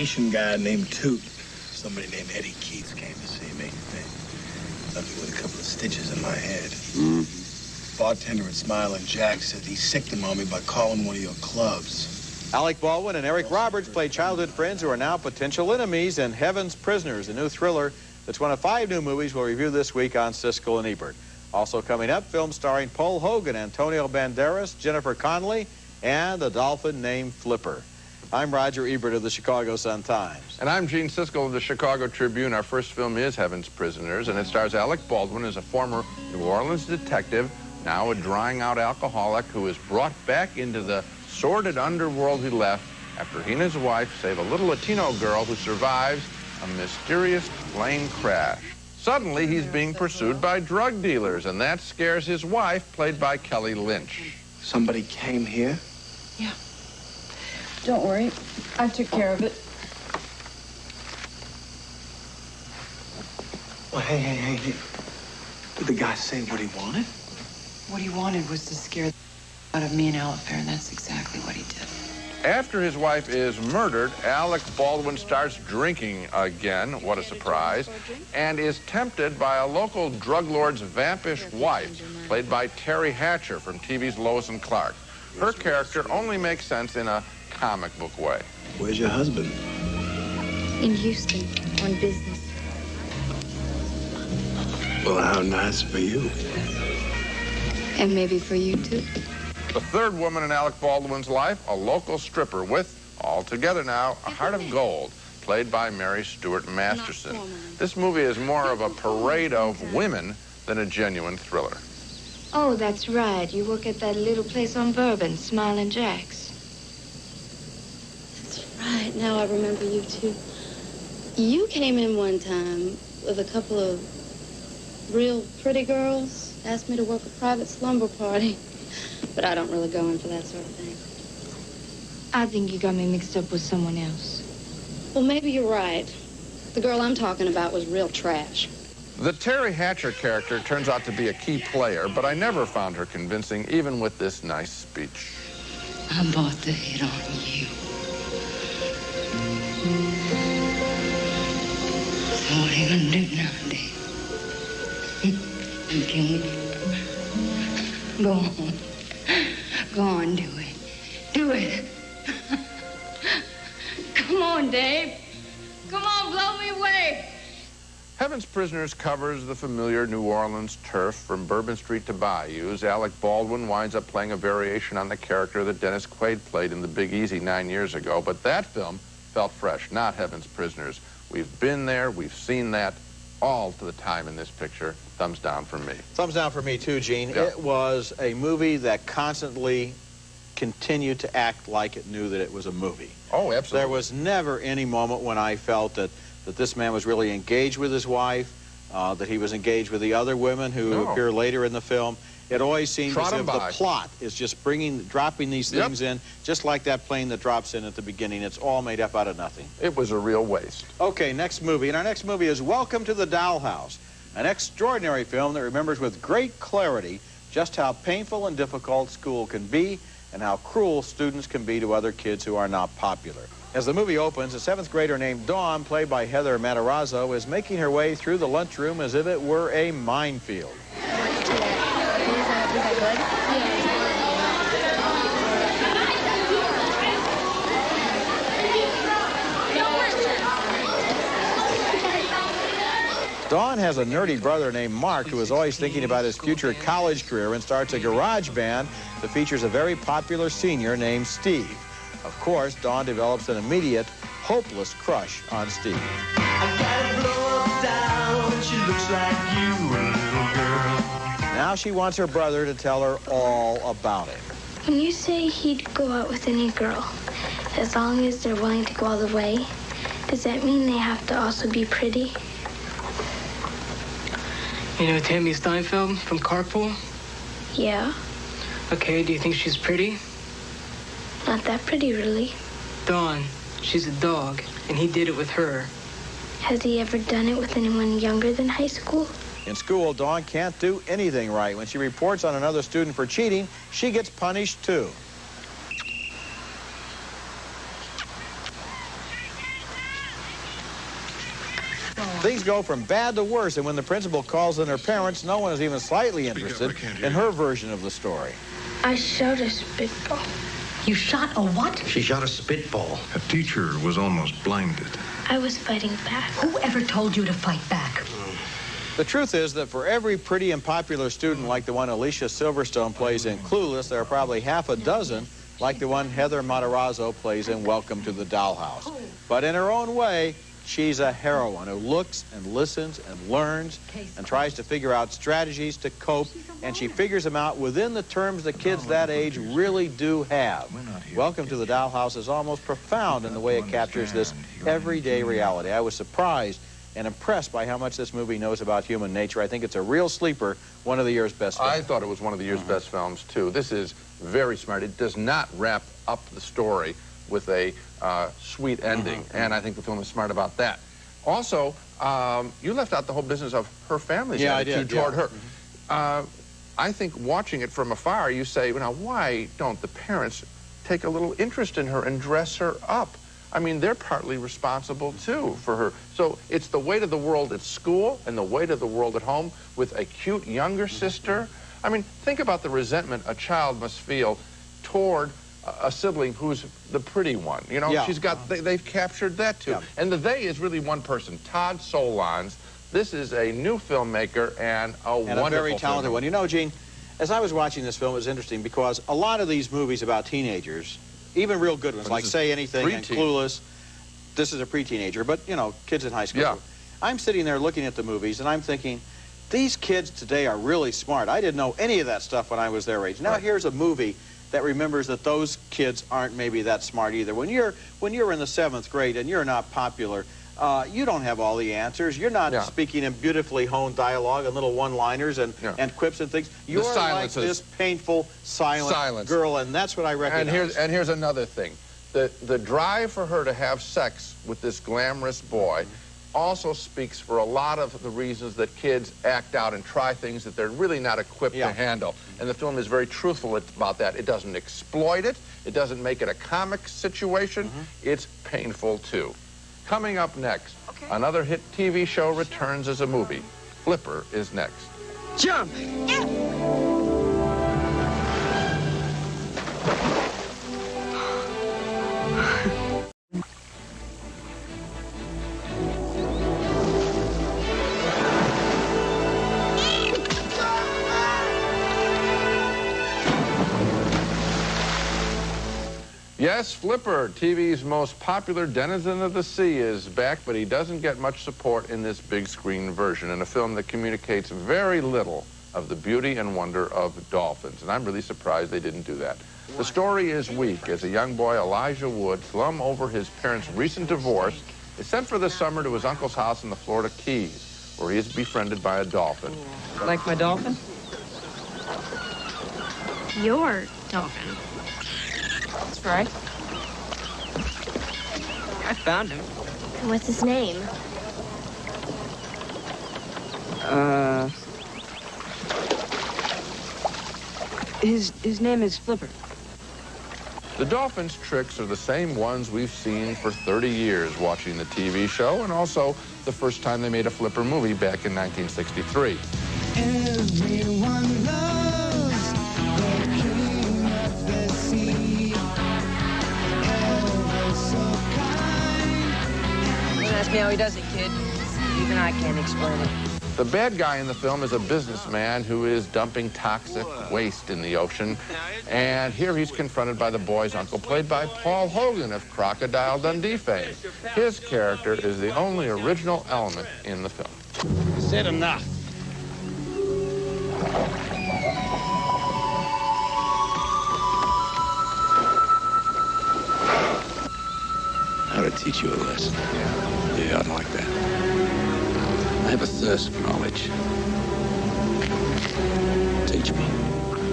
Haitian guy named Toot. Somebody named Eddie Keats came to see me. They left me with a couple of stitches in my head. Bartender at Smiling Jack said he sicked them on me by calling one of your clubs. Alec Baldwin and Eric Roberts play childhood friends who are now potential enemies in Heaven's Prisoners, a new thriller that's one of 5 new movies we'll review this week on Siskel and Ebert. Also coming up, film starring Paul Hogan, Antonio Banderas, Jennifer Connelly, and the dolphin named Flipper. I'm Roger Ebert of the Chicago Sun-Times. And I'm Gene Siskel of the Chicago Tribune. Our first film is Heaven's Prisoners, and it stars Alec Baldwin as a former New Orleans detective, now a drying-out alcoholic who is brought back into the sordid underworld he left after he and his wife save a little Latino girl who survives a mysterious plane crash. Suddenly, he's being pursued by drug dealers, and that scares his wife, played by Kelly Lynch. Somebody came here? Yeah. Don't worry, I took care of it. Well, hey. Did the guy say what he wanted? What he wanted was to scare the out of me and Alec Fair, and that's exactly what he did. After his wife is murdered, Alec Baldwin starts drinking again, what a surprise, and is tempted by a local drug lord's vampish wife, played by Terry Hatcher from TV's Lois and Clark. Her character only makes sense in a comic book way. Where's your husband? In Houston, on business. Well, how nice for you. And maybe for you, too. The third woman in Alec Baldwin's life, a local stripper with, all together now, a heart of gold, played by Mary Stuart Masterson. This movie is more of a parade of women than a genuine thriller. Oh, that's right. You work at that little place on Bourbon, Smiling Jack's. That's right. Now I remember you, too. You came in one time with a couple of real pretty girls, asked me to work a private slumber party. But I don't really go in for that sort of thing. I think you got me mixed up with someone else. Well, maybe you're right. The girl I'm talking about was real trash. The Terry Hatcher character turns out to be a key player, but I never found her convincing, even with this nice speech. I bought the hit on you. So what are you gonna do now, Dave? Kill me? Go on. Go on, do it. Do it. Come on, Dave. Come on, blow me away. Heaven's Prisoners covers the familiar New Orleans turf from Bourbon Street to Bayous. Alec Baldwin winds up playing a variation on the character that Dennis Quaid played in The Big Easy 9 years ago, but that film felt fresh, not Heaven's Prisoners. We've been there, we've seen that, all to the time in this picture. Thumbs down from me. Thumbs down for me, too, Gene. Yeah. It was a movie that constantly continued to act like it knew that it was a movie. Oh, absolutely. There was never any moment when I felt that this man was really engaged with his wife, that he was engaged with the other women who appear later in the film. It always seemed as if the plot is just dropping these things in, just like that plane that drops in at the beginning. It's all made up out of nothing. It was a real waste. Okay, next movie. And our next movie is Welcome to the Dollhouse, an extraordinary film that remembers with great clarity just how painful and difficult school can be and how cruel students can be to other kids who are not popular. As the movie opens, a 7th grader named Dawn, played by Heather Matarazzo, is making her way through the lunchroom as if it were a minefield. Dawn has a nerdy brother named Mark who is always thinking about his future college career and starts a garage band that features a very popular senior named Steve. Of course, Dawn develops an immediate, hopeless crush on Steve. I gotta blow up down, she looks like you, a little girl. Now she wants her brother to tell her all about it. When you say he'd go out with any girl, as long as they're willing to go all the way, does that mean they have to also be pretty? You know Tammy Steinfeld from Carpool? Yeah. Okay, do you think she's pretty? Not that pretty, really. Dawn, she's a dog, and he did it with her. Has he ever done it with anyone younger than high school? In school, Dawn can't do anything right. When she reports on another student for cheating, she gets punished too. Things go from bad to worse, and when the principal calls in her parents, no one is even slightly interested in her version of the story. I shot a spitball. You shot a what? She shot a spitball. A teacher was almost blinded. I was fighting back. Whoever told you to fight back? The truth is that for every pretty and popular student like the one Alicia Silverstone plays in Clueless, there are probably half a dozen like the one Heather Matarazzo plays in Welcome to the Dollhouse. But in her own way, she's a heroine who looks and listens and learns and tries to figure out strategies to cope, and she figures them out within the terms that kids that age really do have. Welcome to the Dollhouse is almost profound in the way it captures this everyday reality. I was surprised and impressed by how much this movie knows about human nature. I think it's a real sleeper, one of the year's best films. I thought it was one of the year's best films, too. This is very smart. It does not wrap up the story with a sweet ending, and I think the film is smart about that. Also, you left out the whole business of her family's attitude toward her. I think watching it from afar, you say, now, why don't the parents take a little interest in her and dress her up? I mean, they're partly responsible, too, for her. So it's the weight of the world at school and the weight of the world at home with a cute younger sister. I mean, think about the resentment a child must feel toward a sibling who's the pretty one. You know, she's got, they've captured that, too. And the they is really one person, Todd Solondz. This is a new filmmaker and a wonderful very talented one. You know, Gene, as I was watching this film, it was interesting because a lot of these movies about teenagers, even real good ones, like Say Anything and Clueless, this is a pre-teenager, but, you know, kids in high school. Yeah. I'm sitting there looking at the movies, and I'm thinking, these kids today are really smart. I didn't know any of that stuff when I was their age. Now here's a movie that remembers that those kids aren't maybe that smart either. When you're in the 7th grade and you're not popular, you don't have all the answers. You're not speaking in beautifully honed dialogue and little one-liners and quips and things. You're like this painful, silent girl, and that's what I recognize. And here's another thing. The drive for her to have sex with this glamorous boy also speaks for a lot of the reasons that kids act out and try things that they're really not equipped to handle. And the film is very truthful about that. It doesn't exploit it. It doesn't make it a comic situation. It's painful, too. Coming up next, another hit TV show returns as a movie. Flipper is next. Jump! Yes, Flipper, TV's most popular denizen of the sea, is back, but he doesn't get much support in this big screen version, in a film that communicates very little of the beauty and wonder of dolphins. And I'm really surprised they didn't do that. The story is weak as a young boy, Elijah Wood, glum over his parents' recent divorce, is sent for the summer to his uncle's house in the Florida Keys, where he is befriended by a dolphin. Like my dolphin? Your dolphin. That's right. I found him. And what's his name? His name is Flipper. The dolphin's tricks are the same ones we've seen for 30 years watching the TV show, and also the first time they made a Flipper movie back in 1963. Everyone loves the king of the sea. Ever so kind. Don't ask me how he does it, kid. Even I can't explain it. The bad guy in the film is a businessman who is dumping toxic waste in the ocean. And here he's confronted by the boy's uncle, played by Paul Hogan of Crocodile Dundee fame. His character is the only original element in the film. Said enough. to teach you a lesson. Yeah, I'd like that. I have a thirst for knowledge. Teach me.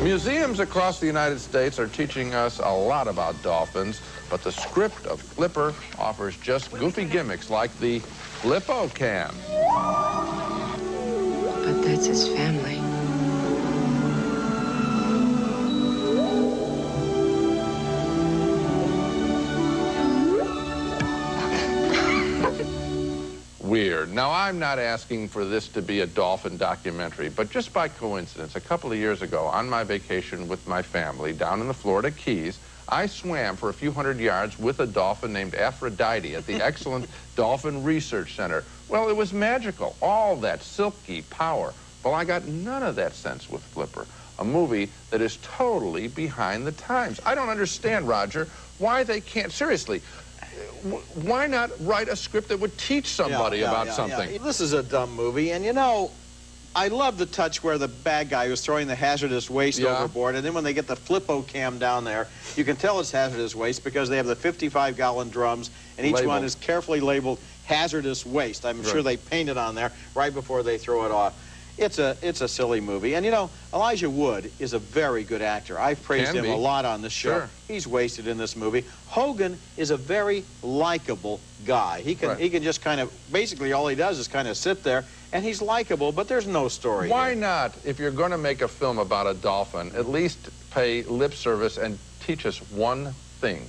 Museums across the United States are teaching us a lot about dolphins, but the script of Flipper offers just goofy gimmicks like the Flippo Cam. But that's his family. Weird. Now, I'm not asking for this to be a dolphin documentary, but just by coincidence, a couple of years ago, on my vacation with my family down in the Florida Keys, I swam for a few hundred yards with a dolphin named Aphrodite at the excellent Dolphin Research Center. Well, it was magical, all that silky power. Well, I got none of that sense with Flipper, a movie that is totally behind the times. I don't understand, Roger, why they can't, seriously, why not write a script that would teach somebody about something? This is a dumb movie, and you know, I love the touch where the bad guy was throwing the hazardous waste overboard, and then when they get the Flippo Cam down there, you can tell it's hazardous waste because they have the 55-gallon drums, and each one is carefully labeled hazardous waste. I'm sure they paint it on there right before they throw it off. It's a silly movie. And, you know, Elijah Wood is a very good actor. I've praised him a lot on this show. He's wasted in this movie. Hogan is a very likable guy. He can just kind of, basically all he does is kind of sit there, and he's likable, but there's no story Why not, if you're going to make a film about a dolphin, at least pay lip service and teach us one thing?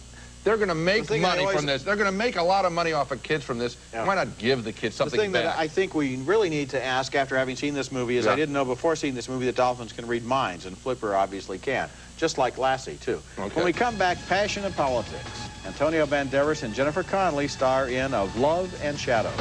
They're going to make money from this. They're going to make a lot of money off of kids from this. Why not give the kids something back? The thing that I think we really need to ask after having seen this movie is I didn't know before seeing this movie that dolphins can read minds, and Flipper obviously can, just like Lassie, too. When we come back, Passion and Politics. Antonio Banderas and Jennifer Connelly star in Of Love and Shadows.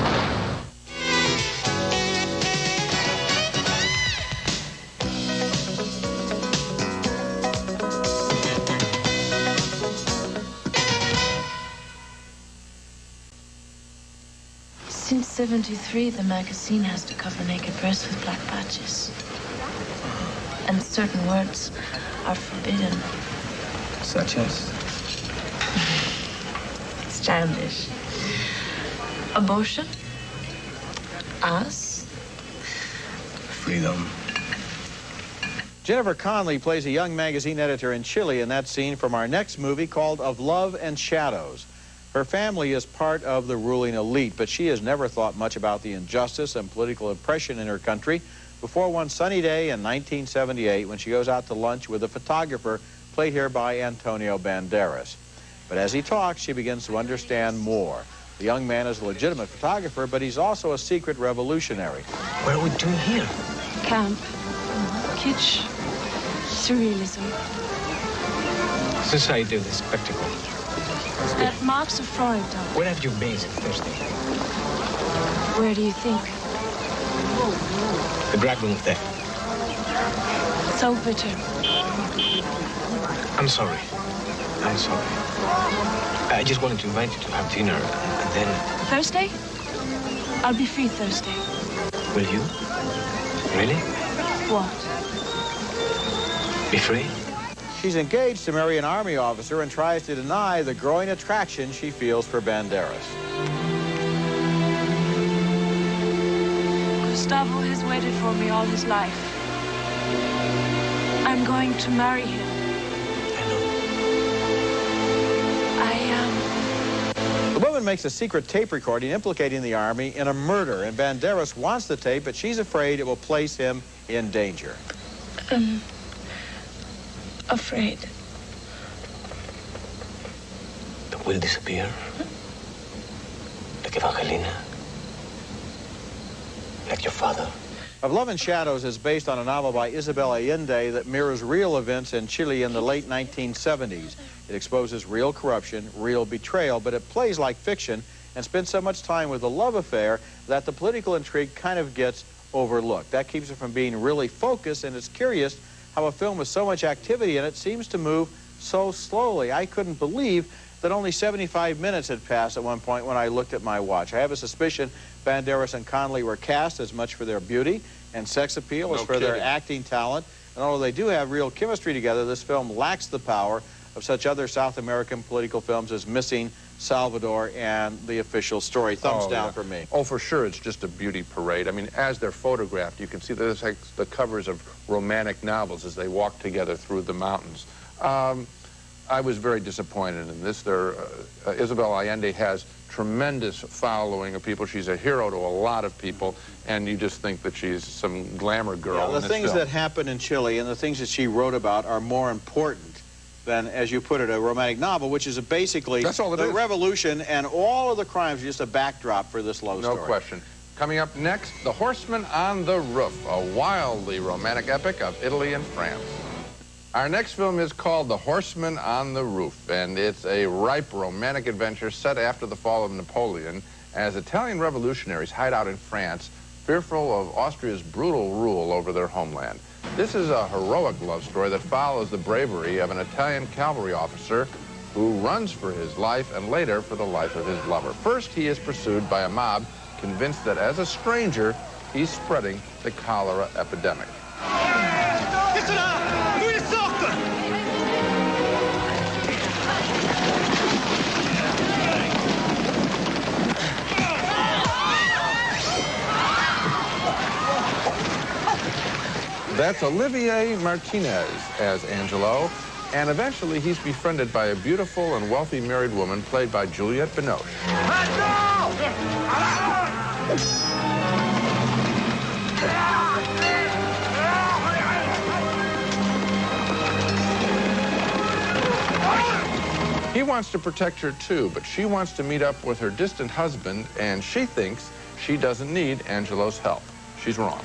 Since 73, the magazine has to cover naked breasts with black patches. And certain words are forbidden. Such as? It's childish. Abortion. Us. Freedom. Jennifer Connelly plays a young magazine editor in Chile in that scene from our next movie called Of Love and Shadows. Her family is part of the ruling elite, but she has never thought much about the injustice and political oppression in her country before one sunny day in 1978 when she goes out to lunch with a photographer played here by Antonio Banderas. But as he talks, she begins to understand more. The young man is a legitimate photographer, but he's also a secret revolutionary. What are we doing here? Camp. Kitsch. Surrealism. This is how you do this spectacle. That marks a Freud. Where have you been since Thursday? Where do you think? The drag room there. So bitter. I'm sorry. I'm sorry. I just wanted to invite you to have dinner, and then... Thursday? I'll be free Thursday. Will you? Really? What? Be free? She's engaged to marry an army officer and tries to deny the growing attraction she feels for Banderas. Gustavo has waited for me all his life. I'm going to marry him. The woman makes a secret tape recording implicating the army in a murder, and Banderas wants the tape, but she's afraid it will place him in danger. Afraid. That will disappear. Like Evangelina. Like your father. Of Love and Shadows is based on a novel by Isabel Allende that mirrors real events in Chile in the late 1970s. It exposes real corruption, real betrayal, but it plays like fiction and spends so much time with the love affair that the political intrigue kind of gets overlooked. That keeps it from being really focused, and it's curious how a film with so much activity in it seems to move so slowly. I couldn't believe that only 75 minutes had passed at one point when I looked at my watch. I have a suspicion Banderas and Connelly were cast as much for their beauty and sex appeal as for their acting talent. And although they do have real chemistry together, this film lacks the power of such other South American political films as Missing, Salvador and the official story. Thumbs down for me. Oh, for sure, it's just a beauty parade. I mean, as they're photographed, you can see that it's like the covers of romantic novels as they walk together through the mountains. I was very disappointed in this. Isabel Allende has tremendous following of people. She's a hero to a lot of people, and you just think that she's some glamour girl. Yeah, the things that happen in Chile and the things that she wrote about are more important than, as you put it, a romantic novel, which is basically the revolution, and all of the crimes are just a backdrop for this love story. No question. Coming up next, The Horseman on the Roof, a wildly romantic epic of Italy and France. Our next film is called The Horseman on the Roof, and it's a ripe romantic adventure set after the fall of Napoleon as Italian revolutionaries hide out in France, fearful of Austria's brutal rule over their homeland. This is a heroic love story that follows the bravery of an Italian cavalry officer who runs for his life and later for the life of his lover. First, he is pursued by a mob convinced that as a stranger, he's spreading the cholera epidemic. That's Olivier Martinez as Angelo, and eventually he's befriended by a beautiful and wealthy married woman played by Juliette Binoche. He wants to protect her too, but she wants to meet up with her distant husband, and she thinks she doesn't need Angelo's help. She's wrong.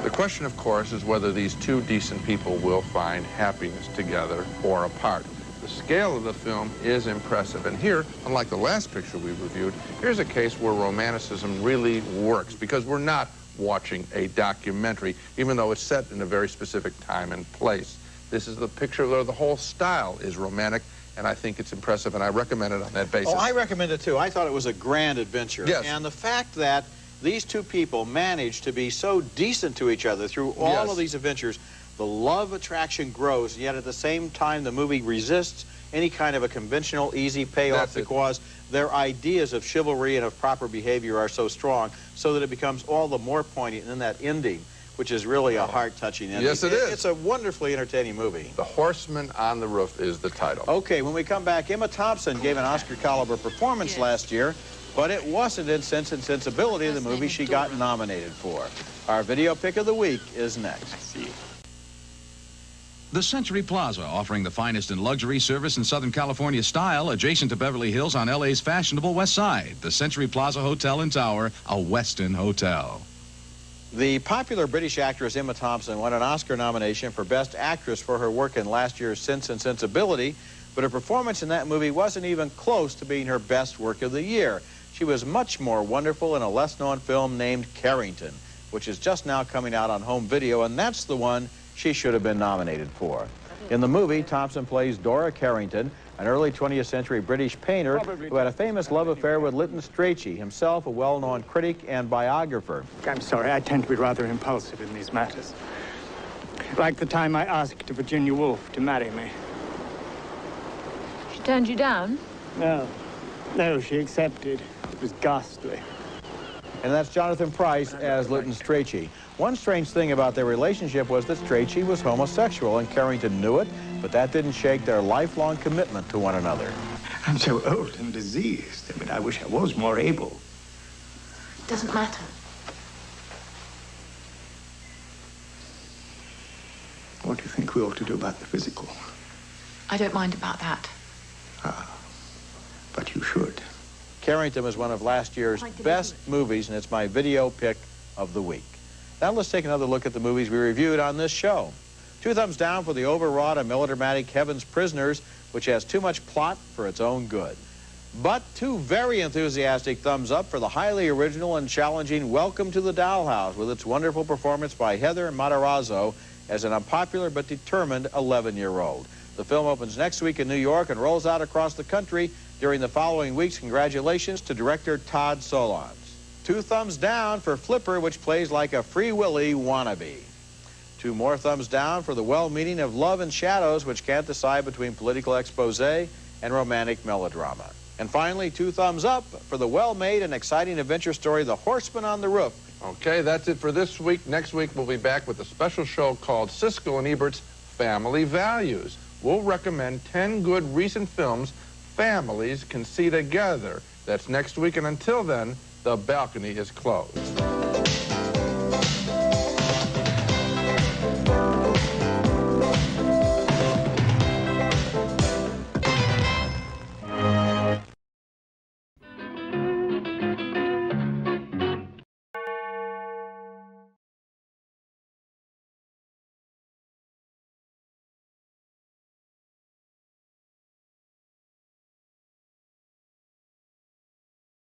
The question, of course, is whether these two decent people will find happiness together or apart. The scale of the film is impressive, and here, unlike the last picture we reviewed, here's a case where romanticism really works, because we're not watching a documentary, even though it's set in a very specific time and place. This is the picture where the whole style is romantic, and I think it's impressive, and I recommend it on that basis. Oh, I recommend it too. I thought it was a grand adventure. Yes. And the fact that these two people managed to be so decent to each other through all of these adventures, the love attraction grows, yet at the same time the movie resists any kind of a conventional easy payoff because their ideas of chivalry and of proper behavior are so strong, so that it becomes all the more poignant in that ending, which is really a heart-touching ending. Yes, it is. It's a wonderfully entertaining movie. The Horseman on the Roof is the title. Okay, when we come back, Emma Thompson gave an Oscar-caliber performance last year, but it wasn't in Sense and Sensibility, the movie she got nominated for. Our video pick of the week is next. The Century Plaza, offering the finest in luxury, service, and Southern California style, adjacent to Beverly Hills on LA's fashionable West Side. The Century Plaza Hotel and Tower, a Westin hotel. The popular British actress Emma Thompson won an Oscar nomination for Best Actress for her work in last year's Sense and Sensibility, but her performance in that movie wasn't even close to being her best work of the year. She was much more wonderful in a less-known film named Carrington, which is just now coming out on home video, and that's the one she should have been nominated for. In the movie, Thompson plays Dora Carrington, an early 20th century British painter who had a famous love affair with Lytton Strachey, himself a well-known critic and biographer. I'm sorry, I tend to be rather impulsive in these matters. Like the time I asked Virginia Woolf to marry me. She turned you down? No, she accepted. It was ghastly. And that's Jonathan Pryce as Lytton Strachey. One strange thing about their relationship was that Strachey was homosexual, and Carrington knew it, but that didn't shake their lifelong commitment to one another. I'm so old and diseased. I mean, I wish I was more able. It doesn't matter. What do you think we ought to do about the physical? I don't mind about that. But you should. Carrington was one of last year's best movies, and it's my video pick of the week. Now let's take another look at the movies we reviewed on this show. 2 thumbs down for the overwrought and melodramatic Heaven's Prisoners, which has too much plot for its own good. But 2 very enthusiastic thumbs up for the highly original and challenging Welcome to the Dollhouse, with its wonderful performance by Heather Matarazzo as an unpopular but determined 11-year-old. The film opens next week in New York and rolls out across the country during the following weeks. Congratulations to director Todd Solondz. 2 thumbs down for Flipper, which plays like a Free Willy wannabe. 2 more thumbs down for the well-meaning of Love and Shadows, which can't decide between political expose and romantic melodrama. And finally, 2 thumbs up for the well-made and exciting adventure story, The Horseman on the Roof. Okay, that's it for this week. Next week, we'll be back with a special show called Siskel and Ebert's Family Values. We'll recommend 10 good recent films families can see together. That's next week, and until then, the balcony is closed.